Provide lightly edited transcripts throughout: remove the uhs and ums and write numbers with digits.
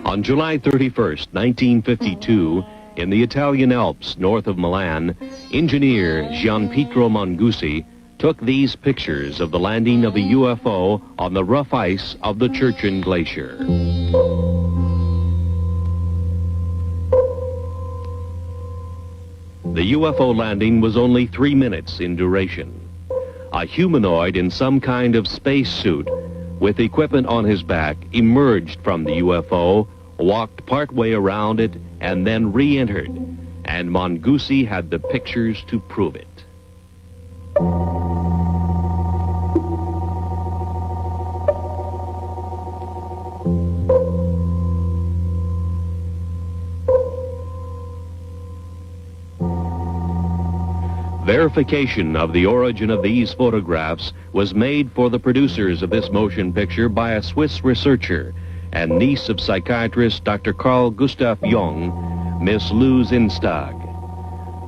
On July 31st, 1952, in the Italian Alps north of Milan, engineer Gianpietro Mangusi took these pictures of the landing of a UFO on the rough ice of the Churchill Glacier. The UFO landing was only 3 minutes in duration. A humanoid in some kind of spacesuit with equipment on his back emerged from the UFO, walked partway around it, and then re-entered, and Mangusi had the pictures to prove it. Verification of the origin of these photographs was made for the producers of this motion picture by a Swiss researcher and niece of psychiatrist Dr. Carl Gustav Jung, Miss Lou Zinstag.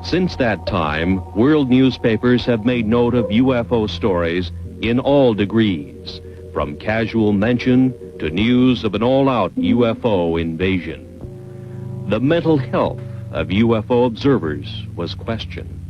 Since that time, world newspapers have made note of UFO stories in all degrees, from casual mention to news of an all-out UFO invasion. The mental health of UFO observers was questioned.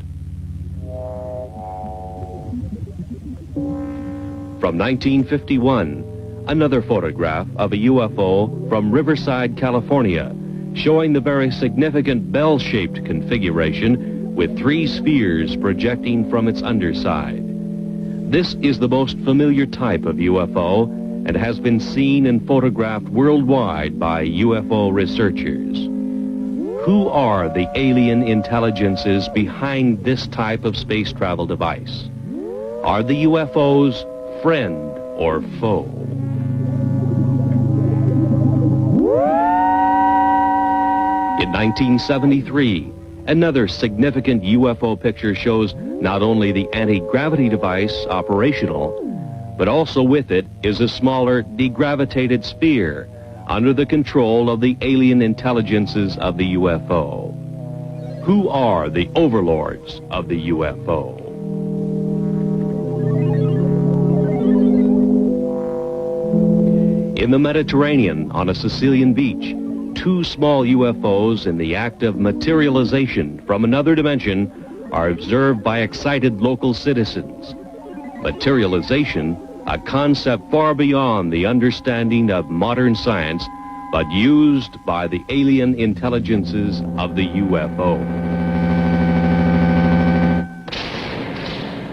From 1951, another photograph of a UFO from Riverside, California, showing the very significant bell-shaped configuration with 3 spheres projecting from its underside. This is the most familiar type of UFO and has been seen and photographed worldwide by UFO researchers. Who are the alien intelligences behind this type of space travel device? Are the UFOs friend or foe? In 1973, another significant UFO picture shows not only the anti-gravity device operational, but also with it is a smaller degravitated sphere under the control of the alien intelligences of the UFO. Who are the overlords of the UFO? In the Mediterranean, on a Sicilian beach, 2 small UFOs in the act of materialization from another dimension are observed by excited local citizens. Materialization, a concept far beyond the understanding of modern science, but used by the alien intelligences of the UFO.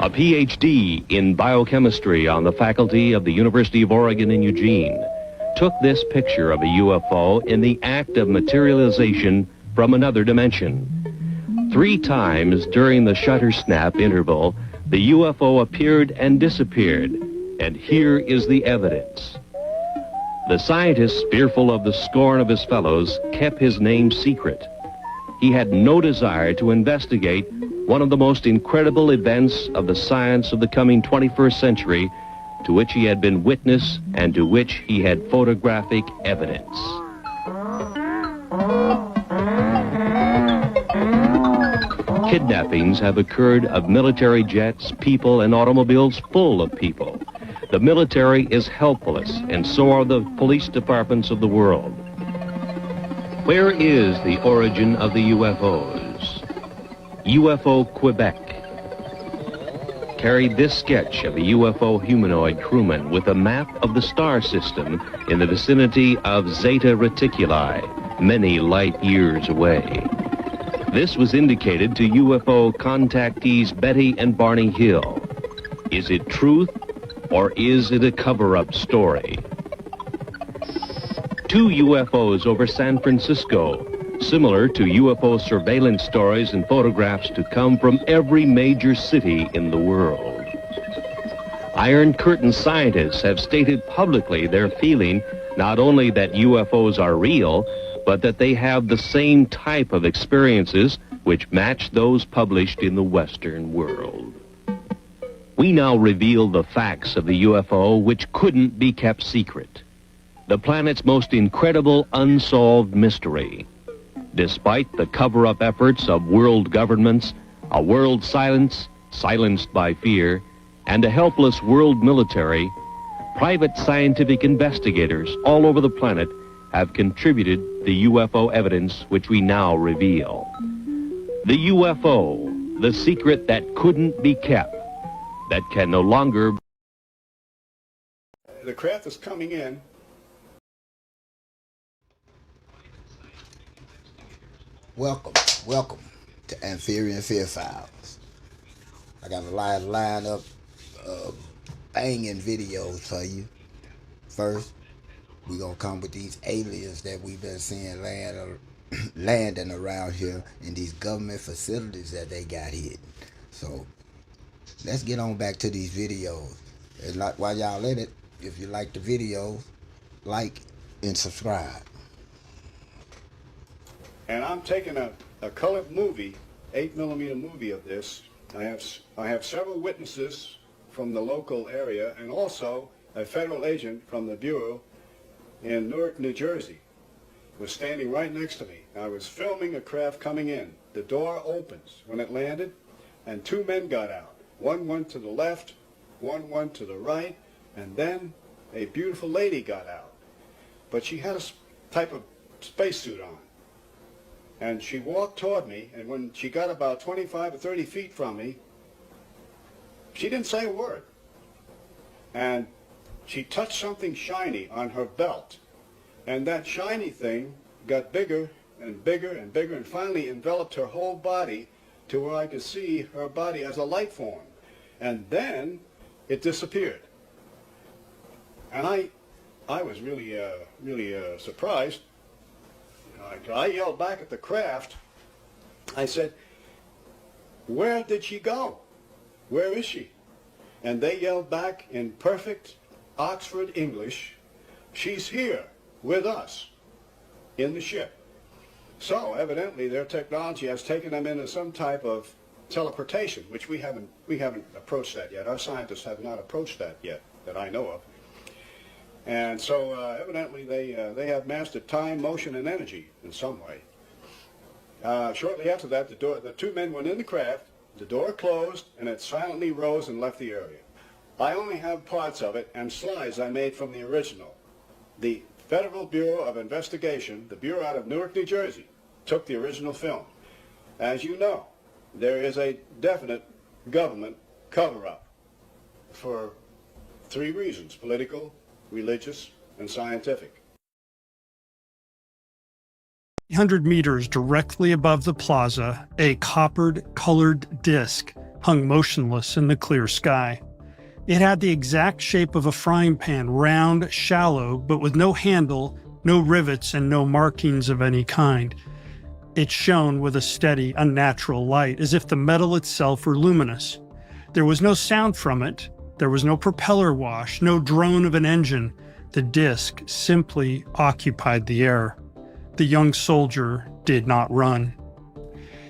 A PhD in biochemistry on the faculty of the University of Oregon in Eugene took this picture of a UFO in the act of materialization from another dimension. 3 times during the shutter snap interval, the UFO appeared and disappeared, and here is the evidence. The scientist, fearful of the scorn of his fellows, kept his name secret. He had no desire to investigate one of the most incredible events of the science of the coming 21st century, to which he had been witness and to which he had photographic evidence. Kidnappings have occurred of military jets, people, and automobiles full of people. The military is helpless, and so are the police departments of the world. Where is the origin of the UFOs? UFO Quebec carried this sketch of a UFO humanoid crewman with a map of the star system in the vicinity of Zeta Reticuli, many light years away. This was indicated to UFO contactees Betty and Barney Hill. Is it truth, or is it a cover-up story? 2 UFOs over San Francisco, similar to UFO surveillance stories and photographs to come from every major city in the world. Iron Curtain scientists have stated publicly their feeling not only that UFOs are real, but that they have the same type of experiences which match those published in the Western world. We now reveal the facts of the UFO which couldn't be kept secret. The planet's most incredible unsolved mystery. Despite the cover-up efforts of world governments, a world silenced by fear, and a helpless world military, private scientific investigators all over the planet have contributed the UFO evidence which we now reveal. The UFO, the secret that couldn't be kept, that can no longer... The craft is coming in. Welcome to Fearen Fear Files. I got a line up banging videos for you. First, we're gonna come with these aliens that we've been seeing landing around here in these government facilities that they got hidden. So let's get on back to these videos. And while y'all in it, if you like the video, like and subscribe. And I'm taking a colored movie, 8mm movie of this. I have several witnesses from the local area and also a federal agent from the Bureau in Newark, New Jersey was standing right next to me. I was filming a craft coming in. The door opens when it landed and two men got out. One went to the left, one went to the right, and then a beautiful lady got out. But she had a type of spacesuit on. And she walked toward me, and when she got about 25 or 30 feet from me, she didn't say a word. And she touched something shiny on her belt. And that shiny thing got bigger and bigger and bigger and finally enveloped her whole body to where I could see her body as a light form. And then it disappeared. And I was really surprised. I yelled back at the craft. I said, "Where did she go? Where is she?" And they yelled back in perfect Oxford English, "She's here with us in the ship." So evidently their technology has taken them into some type of teleportation, which we haven't approached that yet. Our scientists have not approached that yet, that I know of. And so evidently they have mastered time, motion, and energy in some way. Shortly after that, the two men went in the craft, the door closed, and it silently rose and left the area. I only have parts of it and slides I made from the original. The Federal Bureau of Investigation, the Bureau out of Newark, New Jersey, took the original film. As you know, there is a definite government cover-up for three reasons: political, religious, and scientific. 300 meters directly above the plaza, a coppered-colored disc hung motionless in the clear sky. It had the exact shape of a frying pan, round, shallow, but with no handle, no rivets, and no markings of any kind. It shone with a steady, unnatural light, as if the metal itself were luminous. There was no sound from it. There was no propeller wash, no drone of an engine. The disc simply occupied the air. The young soldier did not run.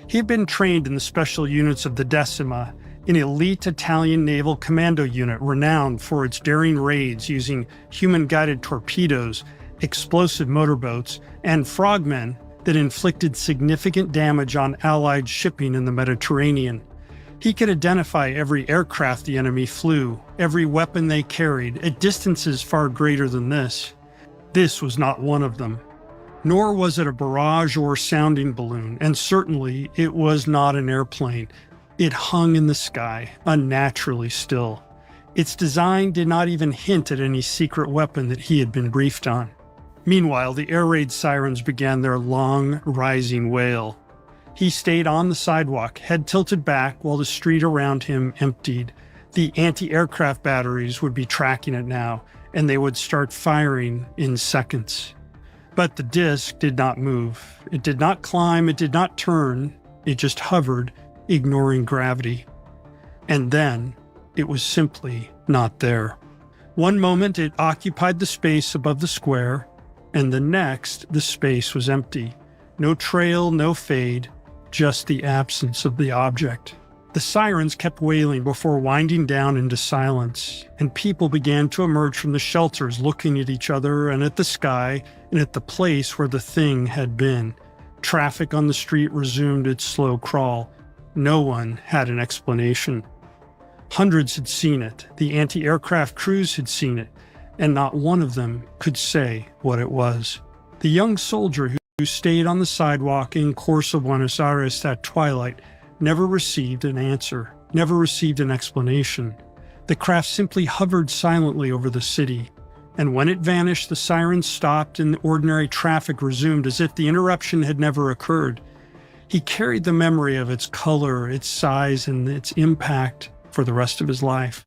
He had been trained in the special units of the Decima, an elite Italian naval commando unit renowned for its daring raids using human-guided torpedoes, explosive motorboats, and frogmen that inflicted significant damage on Allied shipping in the Mediterranean. He could identify every aircraft the enemy flew, every weapon they carried, at distances far greater than this. This was not one of them. Nor was it a barrage or sounding balloon, and certainly it was not an airplane. It hung in the sky, unnaturally still. Its design did not even hint at any secret weapon that he had been briefed on. Meanwhile, the air raid sirens began their long, rising wail. He stayed on the sidewalk, head tilted back, while the street around him emptied. The anti-aircraft batteries would be tracking it now, and they would start firing in seconds. But the disc did not move. It did not climb, it did not turn. It just hovered, ignoring gravity. And then, it was simply not there. One moment it occupied the space above the square, and the next the space was empty. No trail, no fade, just the absence of the object. The sirens kept wailing before winding down into silence, and people began to emerge from the shelters, looking at each other and at the sky and at the place where the thing had been. Traffic on the street resumed its slow crawl. No one had an explanation. Hundreds had seen it, the anti-aircraft crews had seen it, and not one of them could say what it was. The young soldier who stayed on the sidewalk in Corso Buenos Aires at twilight never received an answer, never received an explanation. The craft simply hovered silently over the city, and when it vanished, the sirens stopped and ordinary traffic resumed as if the interruption had never occurred. He carried the memory of its color, its size, and its impact for the rest of his life.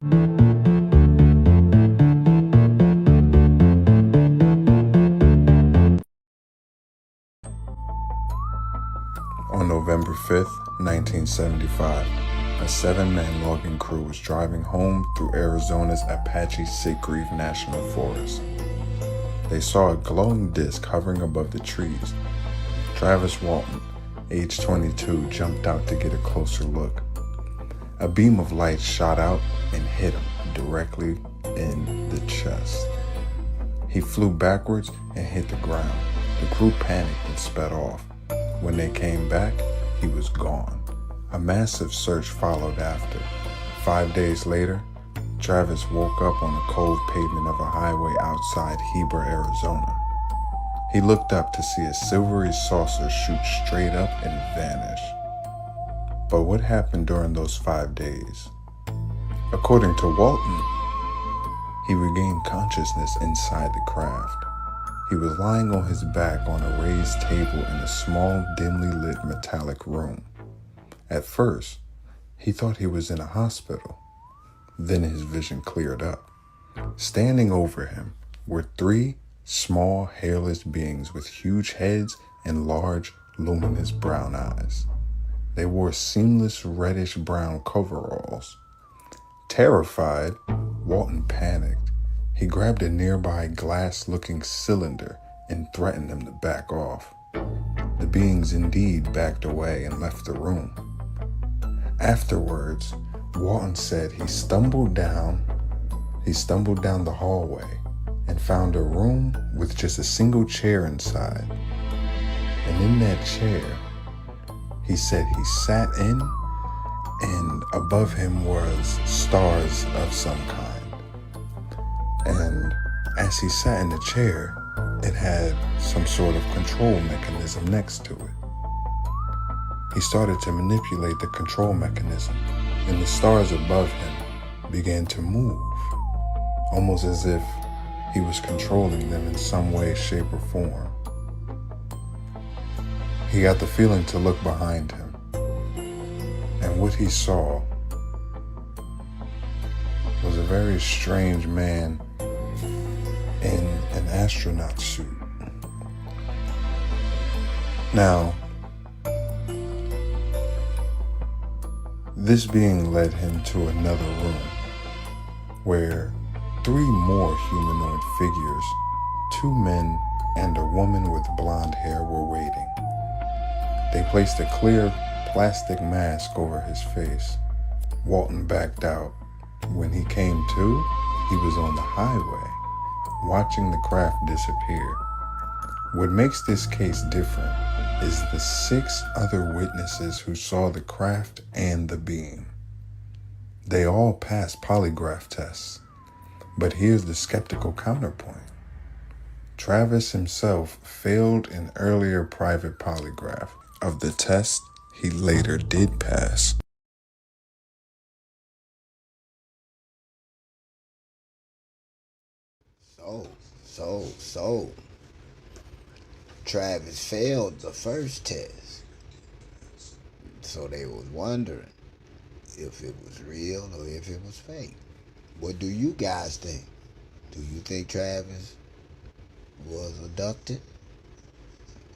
On November 5th, 1975, a 7-man logging crew was driving home through Arizona's Apache-Sitgreave National Forest. They saw a glowing disc hovering above the trees. Travis Walton, age 22, jumped out to get a closer look. A beam of light shot out and hit him directly in the chest. He flew backwards and hit the ground. The crew panicked and sped off. When they came back, he was gone. A massive search followed after. 5 days later, Travis woke up on the cold pavement of a highway outside Heber, Arizona. He looked up to see a silvery saucer shoot straight up and vanish. But what happened during those 5 days? According to Walton, he regained consciousness inside the craft. He was lying on his back on a raised table in a small, dimly lit metallic room. At first, he thought he was in a hospital. Then his vision cleared up. Standing over him were 3 small, hairless beings with huge heads and large, luminous brown eyes. They wore seamless reddish-brown coveralls. Terrified, Walton panicked. He grabbed a nearby glass-looking cylinder and threatened them to back off. The beings indeed backed away and left the room. Afterwards, Walton said he stumbled down the hallway and found a room with just a single chair inside. And in that chair, he said he sat in, and above him was stars of some kind. And as he sat in the chair, it had some sort of control mechanism next to it. He started to manipulate the control mechanism, and the stars above him began to move, almost as if he was controlling them in some way, shape, or form. He got the feeling to look behind him, and what he saw was a very strange man in an astronaut suit. Now, this being led him to another room where 3 more humanoid figures, 2 men and a woman with blonde hair, were waiting. They placed a clear plastic mask over his face. Walton backed out. When he came to, he was on the highway, watching the craft disappear. What makes this case different is the 6 other witnesses who saw the craft and the being. They all passed polygraph tests, but here's the skeptical counterpoint. Travis himself failed an earlier private polygraph. Of the test he later did pass. So, Travis failed the first test. So they was wondering if it was real or if it was fake. What do you guys think? Do you think Travis was abducted?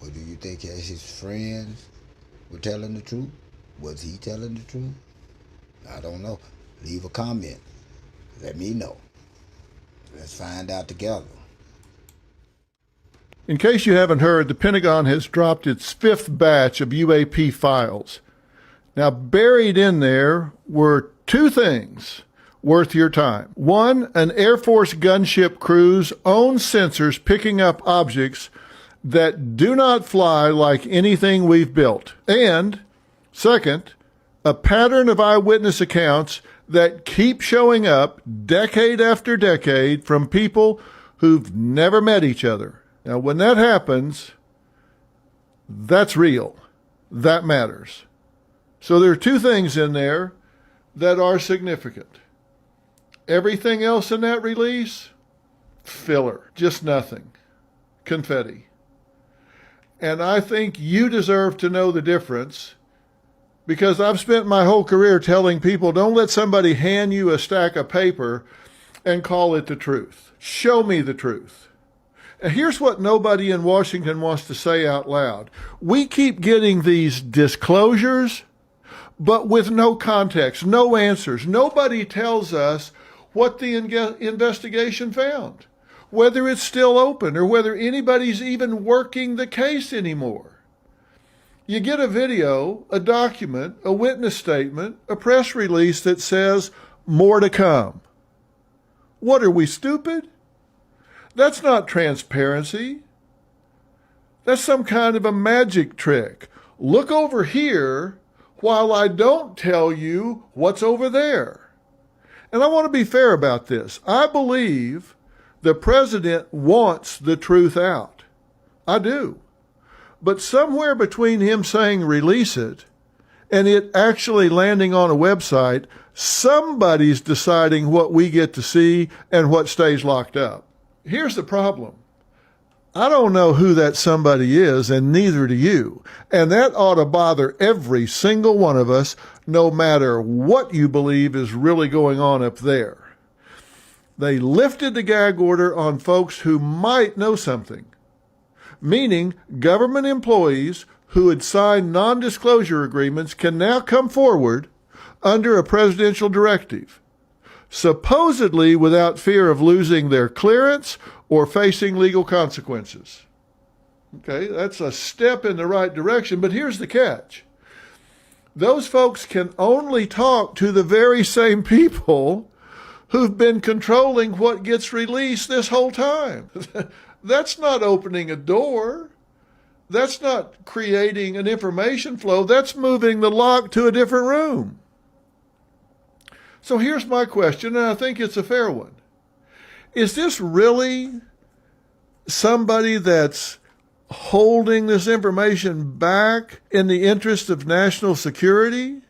Or do you think his friends were telling the truth? Was he telling the truth? I don't know. Leave a comment. Let me know. Let's find out together. In case you haven't heard, the Pentagon has dropped its 5th batch of UAP files. Now, buried in there were 2 things worth your time. 1, an Air Force gunship crew's own sensors picking up objects that do not fly like anything we've built. And, second, a pattern of eyewitness accounts that keep showing up decade after decade from people who've never met each other. Now, when that happens, that's real. That matters. So there are two things in there that are significant. Everything else in that release, filler, just nothing, confetti. And I think you deserve to know the difference, because I've spent my whole career telling people, don't let somebody hand you a stack of paper and call it the truth. Show me the truth. And here's what nobody in Washington wants to say out loud. We keep getting these disclosures, but with no context, no answers. Nobody tells us what the investigation found, whether it's still open or whether anybody's even working the case anymore. You get a video, a document, a witness statement, a press release that says more to come. What, are we stupid? That's not transparency. That's some kind of a magic trick. Look over here while I don't tell you what's over there. And I want to be fair about this. I believe the president wants the truth out. I do. But somewhere between him saying release it and it actually landing on a website, somebody's deciding what we get to see and what stays locked up. Here's the problem. I don't know who that somebody is, and neither do you. And that ought to bother every single one of us, no matter what you believe is really going on up there. They lifted the gag order on folks who might know something, meaning government employees who had signed non-disclosure agreements can now come forward under a presidential directive, supposedly without fear of losing their clearance or facing legal consequences. Okay, that's a step in the right direction, but here's the catch. Those folks can only talk to the very same people who've been controlling what gets released this whole time. That's not opening a door. That's not creating an information flow. That's moving the lock to a different room. So here's my question, and I think it's a fair one. Is this really somebody that's holding this information back in the interest of national security?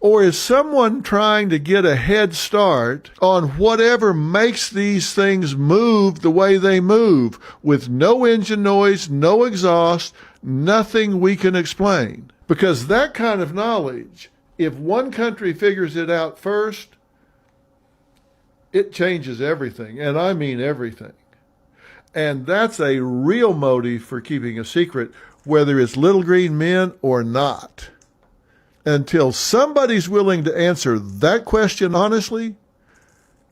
Or is someone trying to get a head start on whatever makes these things move the way they move, with no engine noise, no exhaust, nothing we can explain? Because that kind of knowledge, if one country figures it out first, it changes everything, and I mean everything. And that's a real motive for keeping a secret, whether it's little green men or not. Until somebody's willing to answer that question honestly,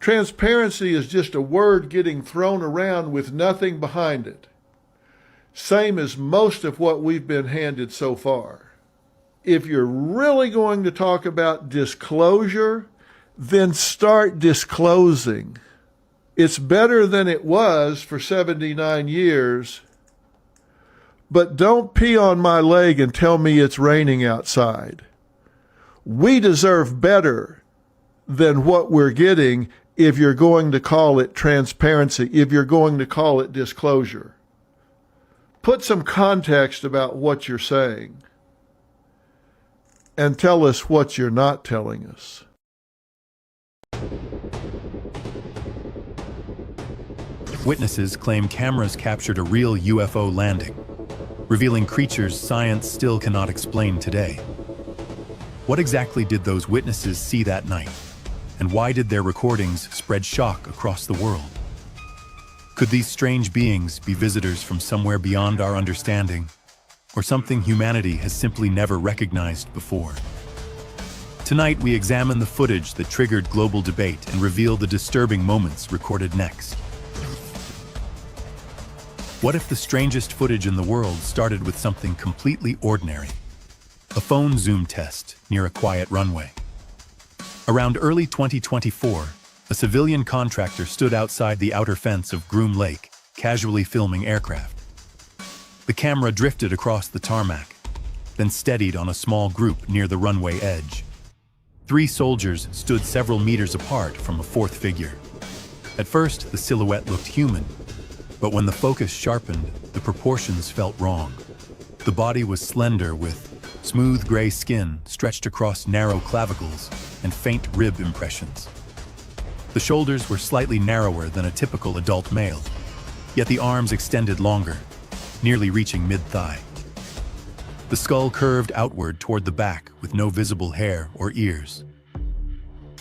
transparency is just a word getting thrown around with nothing behind it. Same as most of what we've been handed so far. If you're really going to talk about disclosure, then start disclosing. It's better than it was for 79 years, but don't pee on my leg and tell me it's raining outside. We deserve better than what we're getting if you're going to call it transparency, if you're going to call it disclosure. Put some context about what you're saying and tell us what you're not telling us. Witnesses claim cameras captured a real UFO landing, revealing creatures science still cannot explain today. What exactly did those witnesses see that night? And why did their recordings spread shock across the world? Could these strange beings be visitors from somewhere beyond our understanding, or something humanity has simply never recognized before? Tonight, we examine the footage that triggered global debate and reveal the disturbing moments recorded next. What if the strangest footage in the world started with something completely ordinary? A phone zoom test near a quiet runway. Around early 2024, a civilian contractor stood outside the outer fence of Groom Lake, casually filming aircraft. The camera drifted across the tarmac, then steadied on a small group near the runway edge. 3 soldiers stood several meters apart from a fourth figure. At first, the silhouette looked human, But when the focus sharpened, the proportions felt wrong. The body was slender with smooth gray skin stretched across narrow clavicles and faint rib impressions. The shoulders were slightly narrower than a typical adult male, yet the arms extended longer, nearly reaching mid-thigh. The skull curved outward toward the back with no visible hair or ears.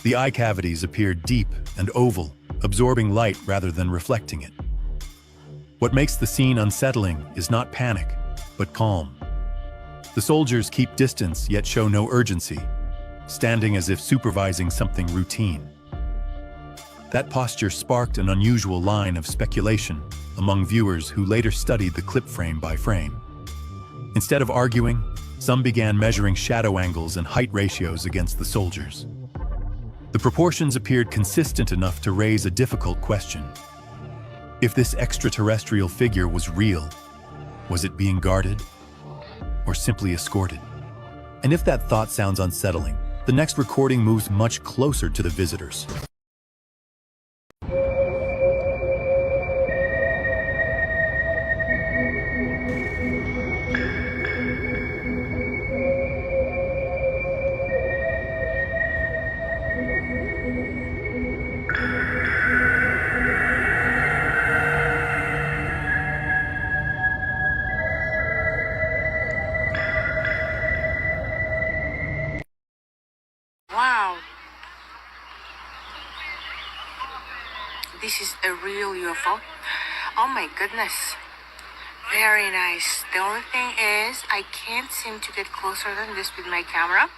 The eye cavities appeared deep and oval, absorbing light rather than reflecting it. What makes the scene unsettling is not panic, but calm. The soldiers keep distance yet show no urgency, standing as if supervising something routine. That posture sparked an unusual line of speculation among viewers who later studied the clip frame by frame. Instead of arguing, some began measuring shadow angles and height ratios against the soldiers. The proportions appeared consistent enough to raise a difficult question. If this extraterrestrial figure was real, was it being guarded or simply escorted? And if that thought sounds unsettling, the next recording moves much closer to the visitors. Wow. This is a real UFO. Oh my goodness. Very nice. The only thing is I can't seem to get closer than this with my camera.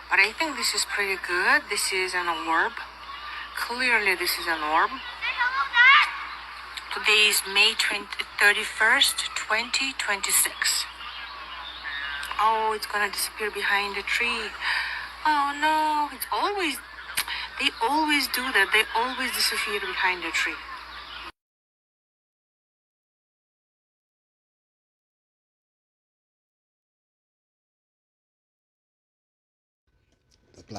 But I think this is pretty good. This is an orb. Clearly this is an orb. Today is May 31st, 2026. Oh, it's gonna disappear behind the tree. Oh no, they always do that. They always disappear behind a tree. Look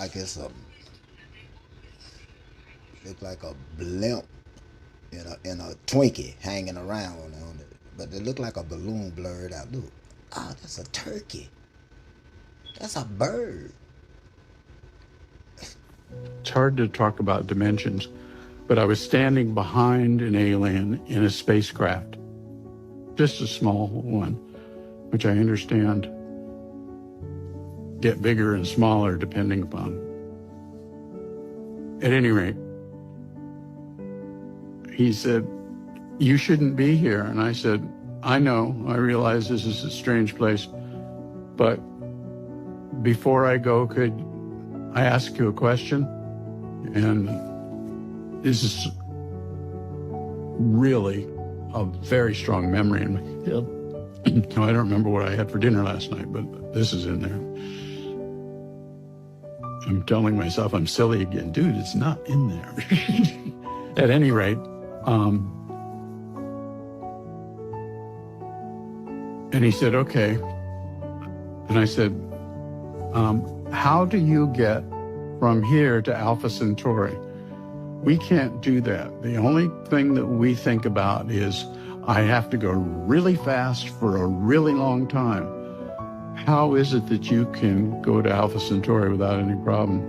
like a blimp in a Twinkie hanging around on it. But it looked like a balloon blurred out. Look, oh, that's a turkey. That's a bird. It's hard to talk about dimensions, but I was standing behind an alien in a spacecraft, just a small one, which I understand get bigger and smaller depending upon. At any rate, he said, "You shouldn't be here." And I said, "I know, I realize this is a strange place, but before I go, could I ask you a question?" And this is really a very strong memory in my head. I don't remember what I had for dinner last night, but this is in there. I'm telling myself I'm silly again. Dude, it's not in there. At any rate, and he said, "Okay." And I said, "How do you get from here to Alpha Centauri?" We can't do that. The only thing that we think about is, I have to go really fast for a really long time. How is it that you can go to Alpha Centauri without any problem?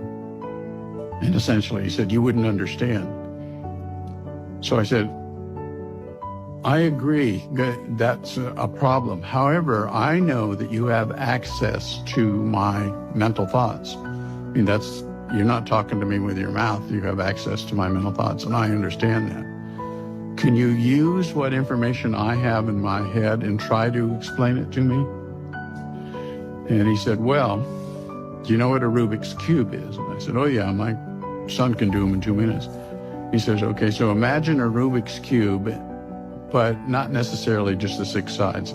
And essentially he said, "You wouldn't understand." So I said, "I agree that that's a problem. However, I know that you have access to my mental thoughts." I mean, you're not talking to me with your mouth. You have access to my mental thoughts, and I understand that. Can you use what information I have in my head and try to explain it to me? And he said, "Well, do you know what a Rubik's Cube is?" And I said, "Oh yeah, my son can do them in 2 minutes." He says, "Okay, so imagine a Rubik's Cube, but not necessarily just the 6 sides.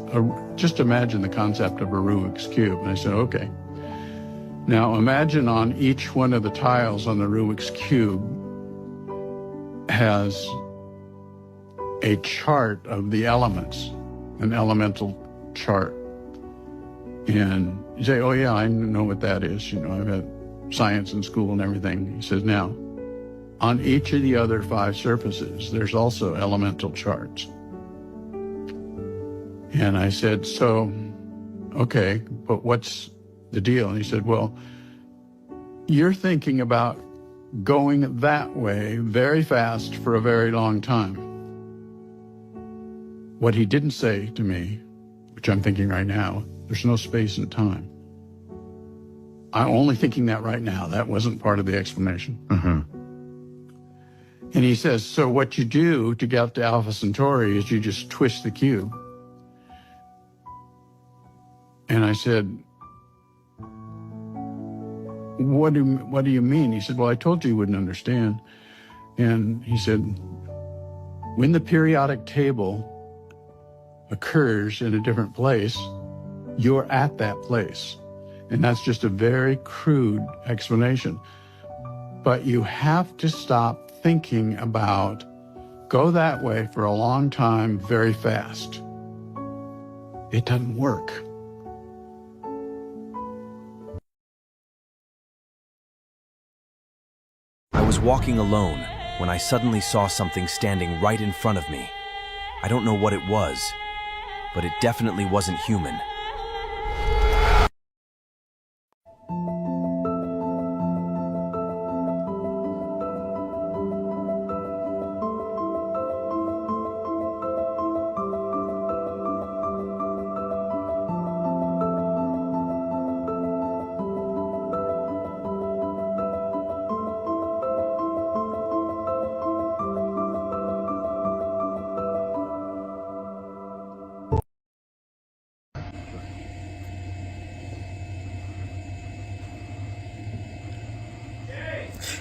Just imagine the concept of a Rubik's Cube." And I said, "Okay. Now imagine on each one of the tiles on the Rubik's Cube has a chart of the elements, an elemental chart." And you say, "Oh yeah, I know what that is. You know, I've had science in school and everything." He says, "Now, on each of the other 5 surfaces, there's also elemental charts. And I said, so, okay, but what's the deal? And he said, well, you're thinking about going that way very fast for a very long time. What he didn't say to me, which I'm thinking right now, there's no space and time. I'm only thinking that right now. That wasn't part of the explanation. And he says, so what you do to get to Alpha Centauri is you just twist the cube. And I said, what do you mean? He said, well, I told you wouldn't understand. And he said, when the periodic table occurs in a different place, you're at that place. And that's just a very crude explanation. But you have to stop thinking about go that way for a long time very fast. It doesn't work. I was walking alone when I suddenly saw something standing right in front of me. I don't know what it was, but it definitely wasn't human.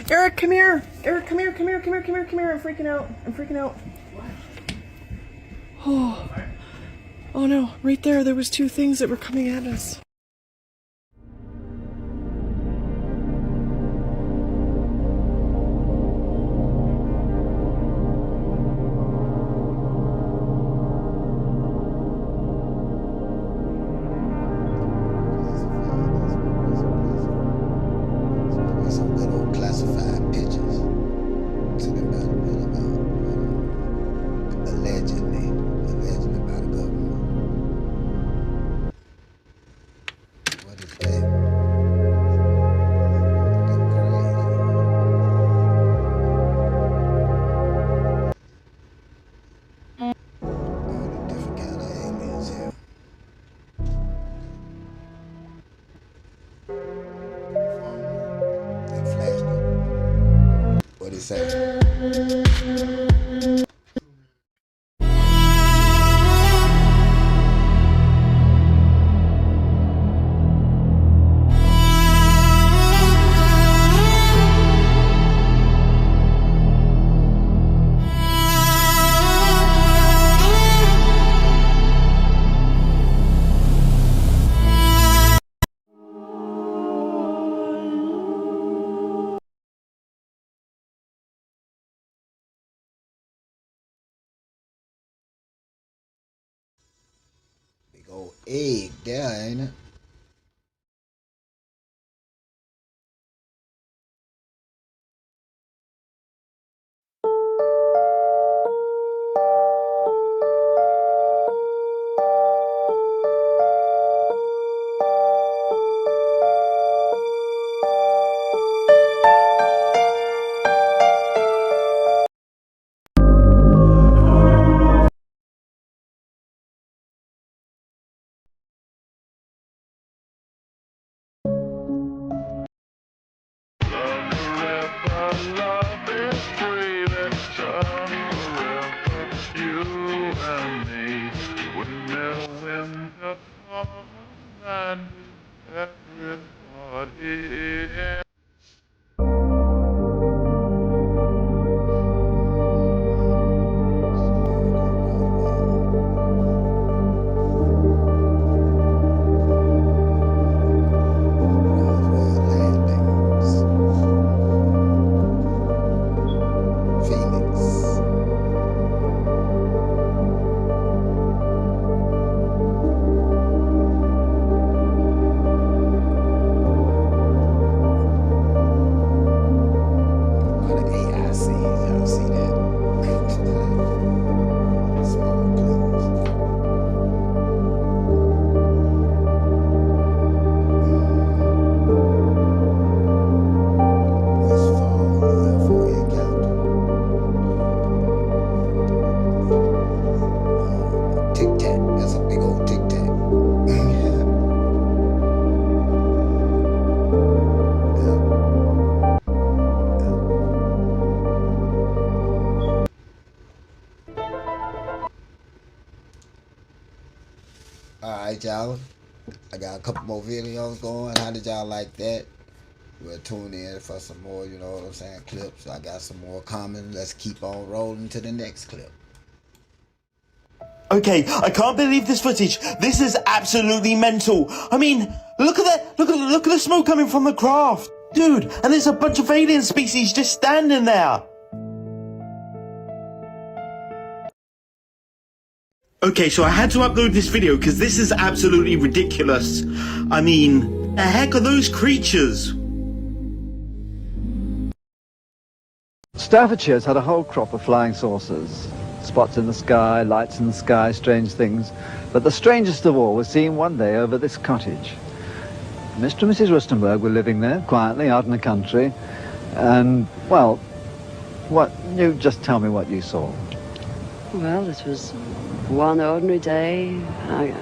Eric, come here. Eric, come here, come here, come here, come here, come here. I'm freaking out. I'm freaking out. Oh no, right there was two things that were coming at us. Some good old classified pictures. Talking about allegedly by the government. What is that? They're crazy. All the different kind of aliens here. What is that? Big old egg there, ain't it? right, y'all. I got a couple more videos going. How did y'all like that? We'll tune in for some more, you know what I'm saying, clips. I got some more coming. Let's keep on rolling to the next clip. Okay, I can't believe this footage. This is absolutely mental. I mean, look at that. Look at the smoke coming from the craft. Dude, and there's a bunch of alien species just standing there. Okay, so I had to upload this video because this is absolutely ridiculous. I mean, the heck are those creatures? Staffordshire's had a whole crop of flying saucers. Spots in the sky, lights in the sky, strange things. But the strangest of all was seen one day over this cottage. Mr. and Mrs. Rustenberg were living there, quietly, out in the country. And, well, you just tell me what you saw. Well, it was one ordinary day. I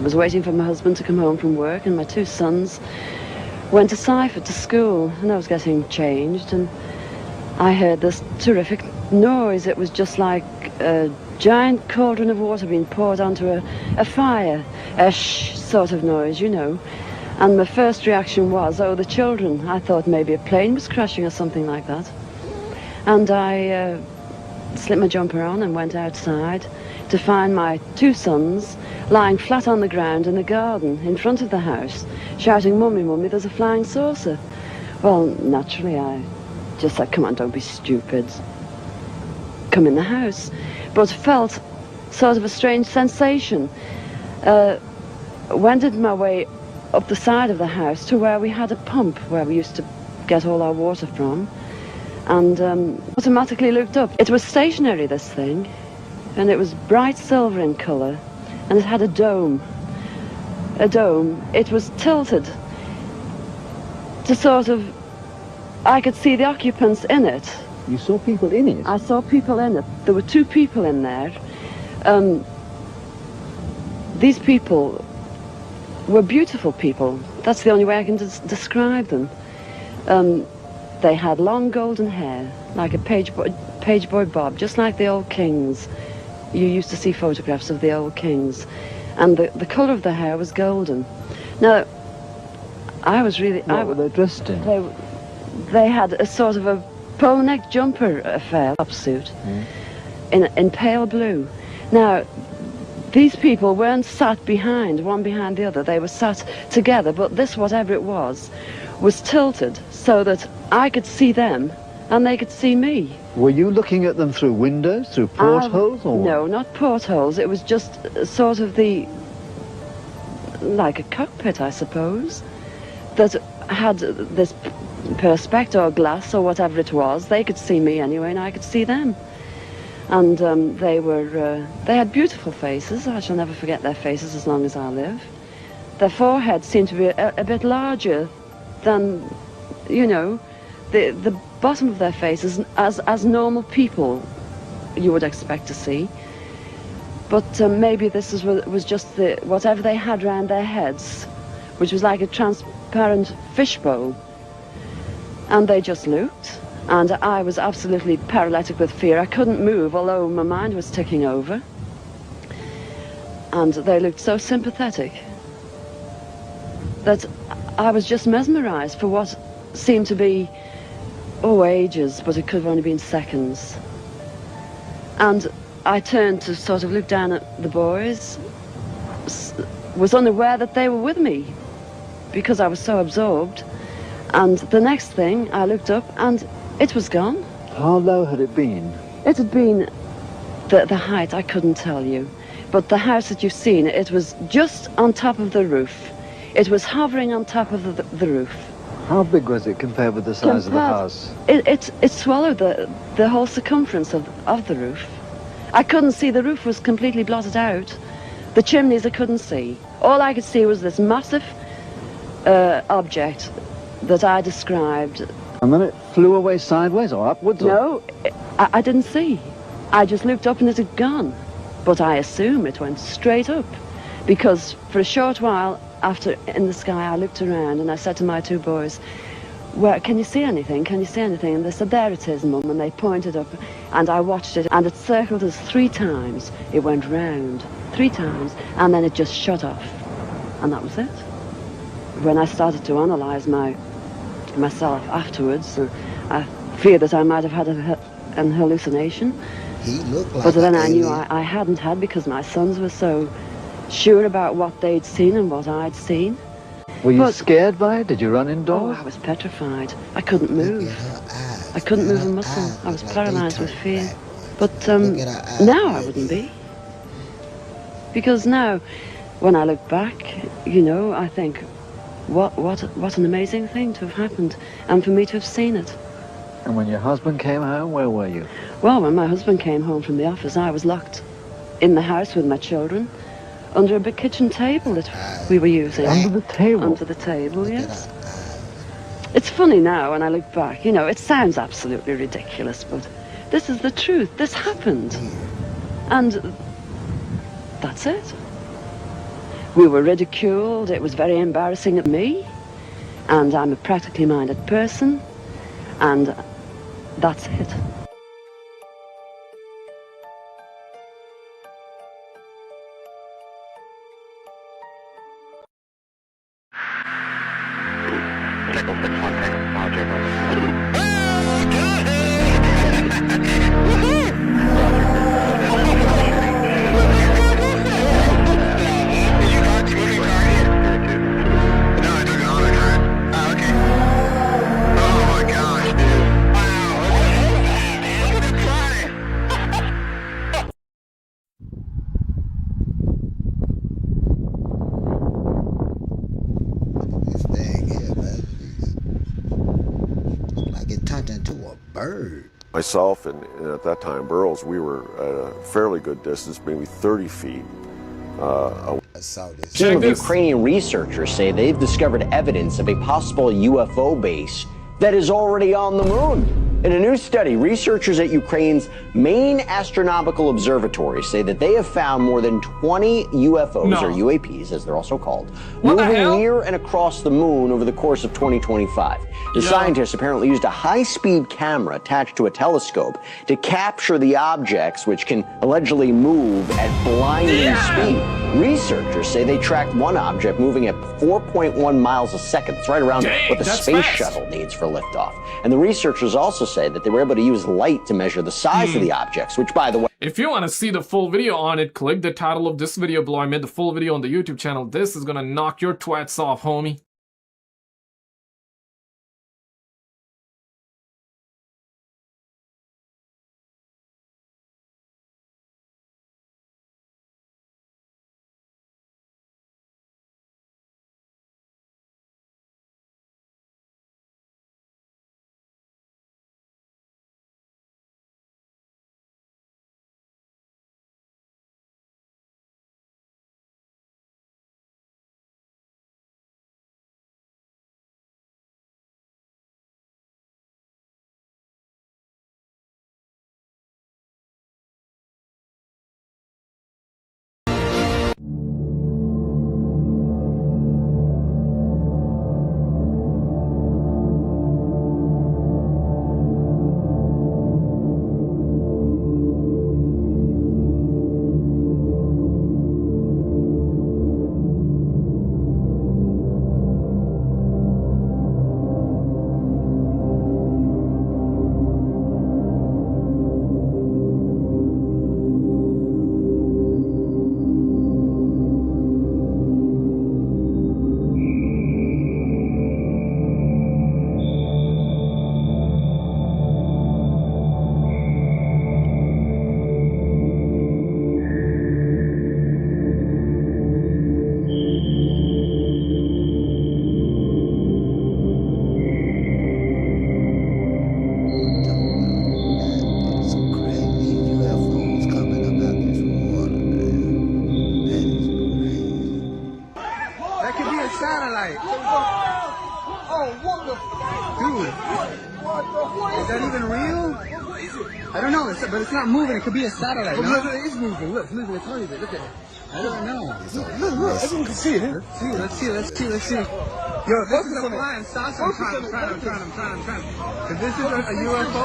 was waiting for my husband to come home from work, and my two sons went to Seifert to school, and I was getting changed, and I heard this terrific noise. It was just like a giant cauldron of water being poured onto a fire, a shh sort of noise, you know. And my first reaction was, oh, the children. I thought maybe a plane was crashing or something like that. And I slipped my jumper on and went outside to find my two sons lying flat on the ground in the garden in front of the house, shouting, "Mummy, Mummy, there's a flying saucer." Well, naturally, I just said, "Come on, don't be stupid. Come in the house." But felt sort of a strange sensation. Wended my way up the side of the house to where we had a pump where we used to get all our water from, and automatically looked up. It was stationary, this thing, and it was bright silver in colour, and it had a dome. It was tilted to sort of, I could see the occupants in it. You saw people in it? I saw people in it. There were two people in there. These people were beautiful people. That's the only way I can describe them. They had long golden hair, like a page boy bob, just like the old kings. You used to see photographs of the old kings. And the colour of their hair was golden. Now, I was really... What were they dressed in? They had a sort of a polo neck jumper affair, upsuit, in pale blue. Now, these people weren't sat behind, one behind the other. They were sat together, but this, whatever it was tilted so that I could see them and they could see me. Were you looking at them through windows, through portholes, or what? No, not portholes. It was just sort of like a cockpit, I suppose, that had this perspex or glass or whatever it was. They could see me anyway, and I could see them. And they had beautiful faces. I shall never forget their faces as long as I live. Their foreheads seemed to be a bit larger than, you know, the bottom of their faces as normal people you would expect to see. But maybe this was just whatever they had round their heads, which was like a transparent fishbowl. And they just looked, and I was absolutely paralytic with fear. I couldn't move, although my mind was ticking over. And they looked so sympathetic that I was just mesmerized for what seemed to be, ages, but it could have only been seconds. And I turned to sort of look down at the boys, was unaware that they were with me because I was so absorbed. And the next thing, I looked up and it was gone. How low had it been? It had been the height, I couldn't tell you. But the house that you've seen, it was just on top of the roof. It was hovering on top of the roof. How big was it compared with the size of the house? It swallowed the whole circumference of the roof. I couldn't see. The roof was completely blotted out. The chimneys I couldn't see. All I could see was this massive object that I described. And then it flew away sideways or upwards? No, I didn't see. I just looked up and it had gone. But I assume it went straight up, because for a short while after in the sky I looked around and I said to my two boys, "Where can you see anything? Can you see anything?" And they said, "There it is, Mum," and they pointed up, and I watched it, and it circled us 3 times. It went round 3 times, and then it just shut off. And that was it. When I started to analyse myself afterwards, I feared that I might have had an hallucination. He looked like but then I alien. knew I hadn't had, because my sons were so sure about what they'd seen and what I'd seen. Were you scared by it? Did you run indoors? Oh, I was petrified. I couldn't move. I couldn't move a muscle. I was paralysed with fear. But now I wouldn't be. Because now, when I look back, you know, I think, what an amazing thing to have happened, and for me to have seen it. And when your husband came home, where were you? Well, when my husband came home from the office, I was locked in the house with my children, under a big kitchen table that we were using. Under the table? Under the table, yes. It's funny now when I look back, you know, it sounds absolutely ridiculous, but this is the truth. This happened. And that's it. We were ridiculed. It was very embarrassing of me. And I'm a practically minded person. And that's it. Myself and at that time Burroughs, we were at a fairly good distance, maybe 30 feet away. A team of Ukrainian researchers say they've discovered evidence of a possible UFO base that is already on the moon. In a new study, researchers at Ukraine's main astronomical observatory say that they have found more than 20 UFOs, or UAPs as they're also called, moving near and across the moon over the course of 2025. The scientists apparently used a high-speed camera attached to a telescope to capture the objects, which can allegedly move at blinding speed. Researchers say they tracked one object moving at 4.1 miles a second. It's right around what the space shuttle needs for liftoff. And the researchers also say that they were able to use light to measure the size of the objects, which, by the way... If you want to see the full video on it, click the title of this video below. I made the full video on the YouTube channel. This is gonna knock your twats off, homie. satellite. Oh, what the? Dude, is that even real? I don't know, but it's not moving. It could be a satellite. Look, it is moving. Look, it's moving a tiny bit. Look at it. I don't know. Look, everyone can see it. Let's see. Yo, this is a flying saucer. I'm trying. If this is a UFO,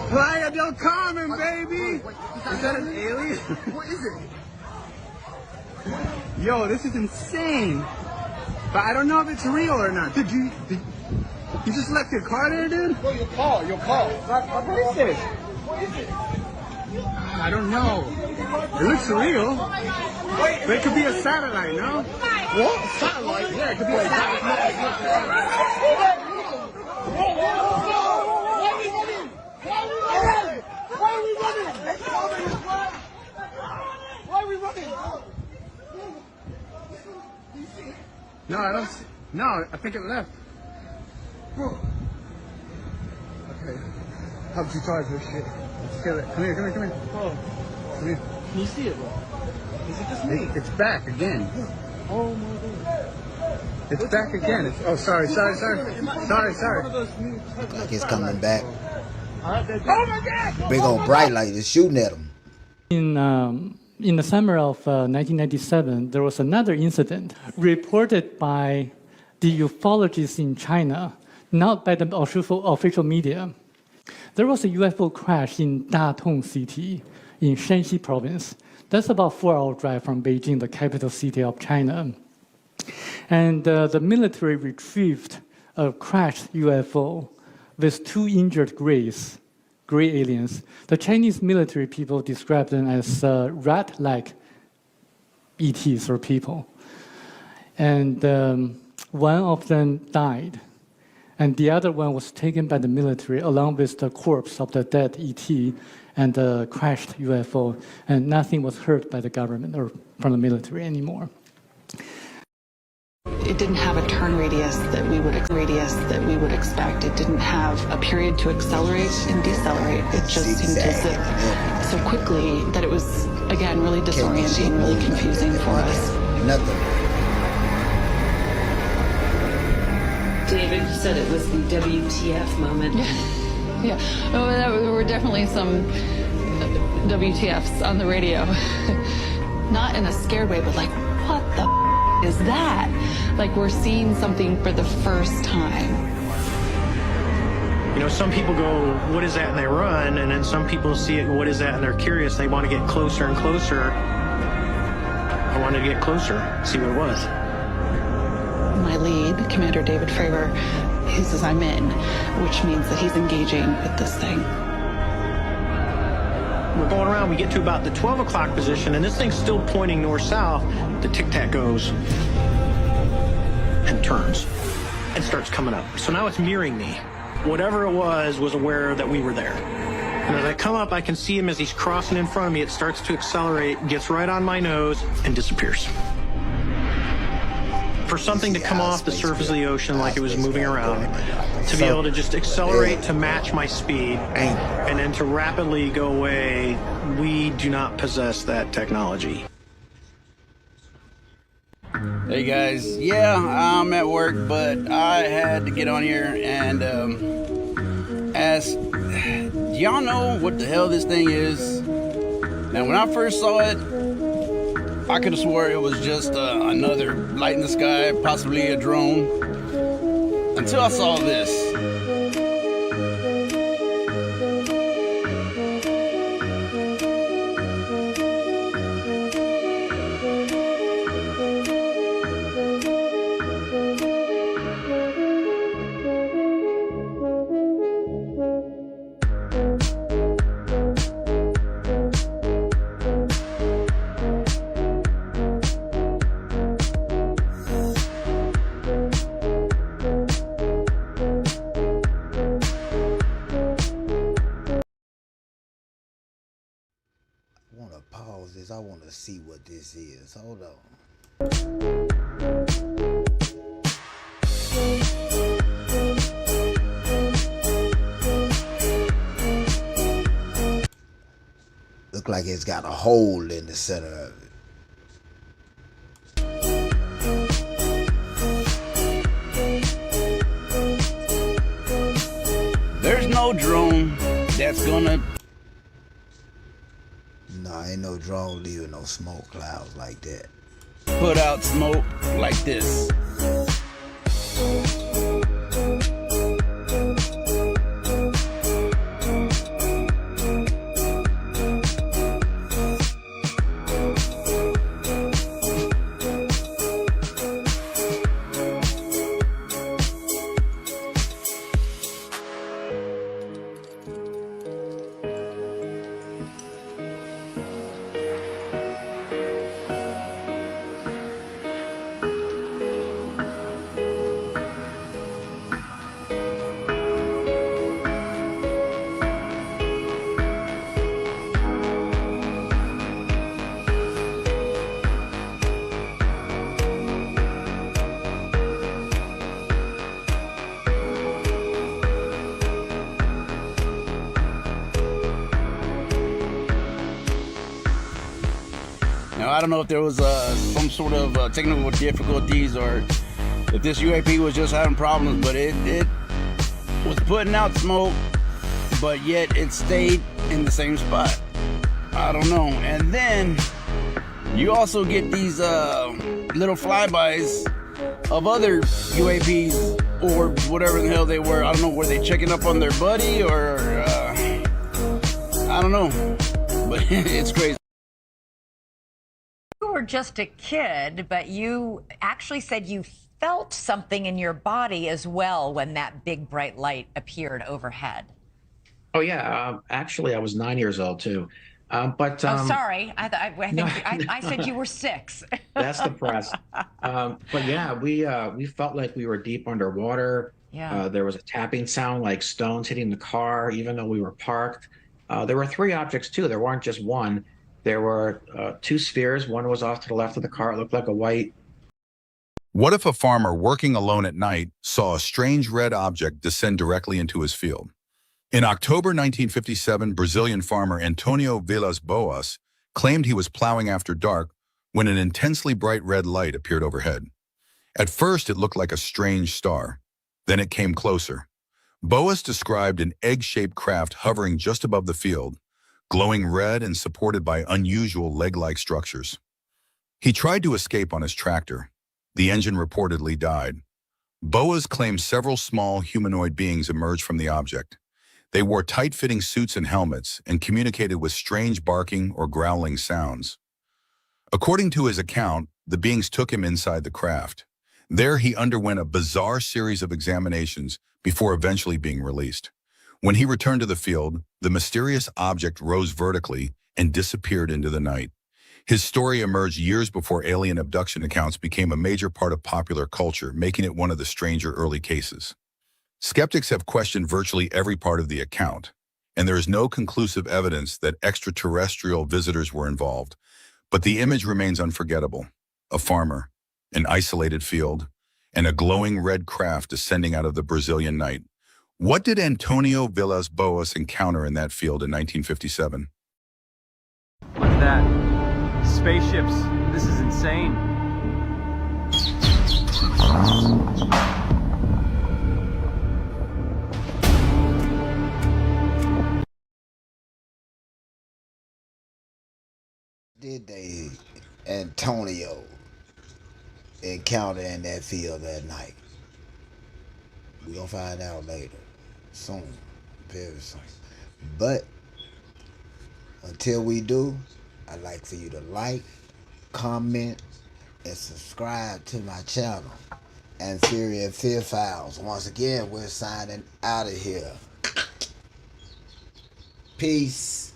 Playa del Carmen, baby. Is that an alien? What is it? Yo, this is insane. But I don't know if it's real or not. Did you just left your car there, dude? Well, your car. What is this? What is it? I don't know. It looks real. But it could be a satellite, no? What? Satellite? Yeah, it could be a satellite. Why are we running? Why are we running? No, I don't see. No, I think it left. Okay. How did you charge this shit? Let's kill it. Come here. Oh. Come here. Can you see it, bro? Is it just me? It's back again. Oh my god. It's back again. Sorry. Like it's coming back. Oh my god! Big old bright light is shooting at him. In the summer of 1997, there was another incident reported by the ufologists in China, not by the official media. There was a UFO crash in Datong City in Shanxi province. That's about a 4-hour drive from Beijing, the capital city of China. And the military retrieved a crashed UFO with 2 injured gray aliens. The Chinese military people described them as rat-like ETs or people. And one of them died. And the other one was taken by the military along with the corpse of the dead ET and the crashed UFO. And nothing was heard by the government or from the military anymore. It didn't have a turn radius that we would expect. It didn't have a period to accelerate and decelerate. It just seemed to zip so quickly that it was, again, really disorienting, really confusing for us. David said it was the WTF moment. Yeah. Oh, there were definitely some WTFs on the radio. Not in a scared way, but like, what the is that? Like we're seeing something for the first time. You know, some people go, what is that? And they run. And then some people see it, what is that? And they're curious. They want to get closer and closer. I wanted to get closer, see what it was. My lead, Commander David Fravor, he says I'm in, which means that he's engaging with this thing. We're going around, we get to about the 12 o'clock position, and this thing's still pointing north-south. The tic-tac goes and turns and starts coming up. So now it's mirroring me. Whatever it was aware that we were there. And as I come up, I can see him as he's crossing in front of me. It starts to accelerate, gets right on my nose, and disappears. For something to come off the surface of the ocean like it was moving around, to be able to just accelerate to match my speed, and then to rapidly go away, we do not possess that technology. Hey guys, yeah, I'm at work, but I had to get on here and ask, do y'all know what the hell this thing is? Now, when I first saw it, I could have swore it was just another light in the sky, possibly a drone, until I saw this. I want to see what this is. Hold on. Look like it's got a hole in the center of it. There's no drone that's gonna... No, ain't no drone leaving no smoke clouds like that. Put out smoke like this. I don't know if there was some sort of technical difficulties or if this UAP was just having problems, but it was putting out smoke, but yet it stayed in the same spot. I don't know. And then you also get these little flybys of other UAPs or whatever the hell they were. I don't know, were they checking up on their buddy or I don't know, but it's crazy. You were just a kid, but you actually said you felt something in your body as well when that big bright light appeared overhead. Oh yeah, actually I was 9 years old too. Oh, sorry. I think I said you were 6. That's the press. But yeah, we felt like we were deep underwater. Yeah. There was a tapping sound like stones hitting the car, even though we were parked. There were 3 objects too. There weren't just one. There were 2 spheres. One was off to the left of the car. It looked like a white. What if a farmer working alone at night saw a strange red object descend directly into his field? In October 1957, Brazilian farmer Antonio Villas-Boas claimed he was plowing after dark when an intensely bright red light appeared overhead. At first, it looked like a strange star. Then it came closer. Boas described an egg-shaped craft hovering just above the field, glowing red and supported by unusual leg-like structures. He tried to escape on his tractor. The engine reportedly died. Boas claimed several small humanoid beings emerged from the object. They wore tight-fitting suits and helmets and communicated with strange barking or growling sounds. According to his account, the beings took him inside the craft. There he underwent a bizarre series of examinations before eventually being released. When he returned to the field, the mysterious object rose vertically and disappeared into the night. His story emerged years before alien abduction accounts became a major part of popular culture, making it one of the stranger early cases. Skeptics have questioned virtually every part of the account, and there is no conclusive evidence that extraterrestrial visitors were involved. But the image remains unforgettable. A farmer, an isolated field, and a glowing red craft descending out of the Brazilian night. What did Antonio Villas-Boas encounter in that field in 1957? What's that? Spaceships. This is insane. Did they, Antonio, encounter in that field that night? We're gonna find out later. Soon. Very soon. But until we do, I'd like for you to like, comment, and subscribe to my channel, and Fearen Fear Files. Once again, we're signing out of here. Peace.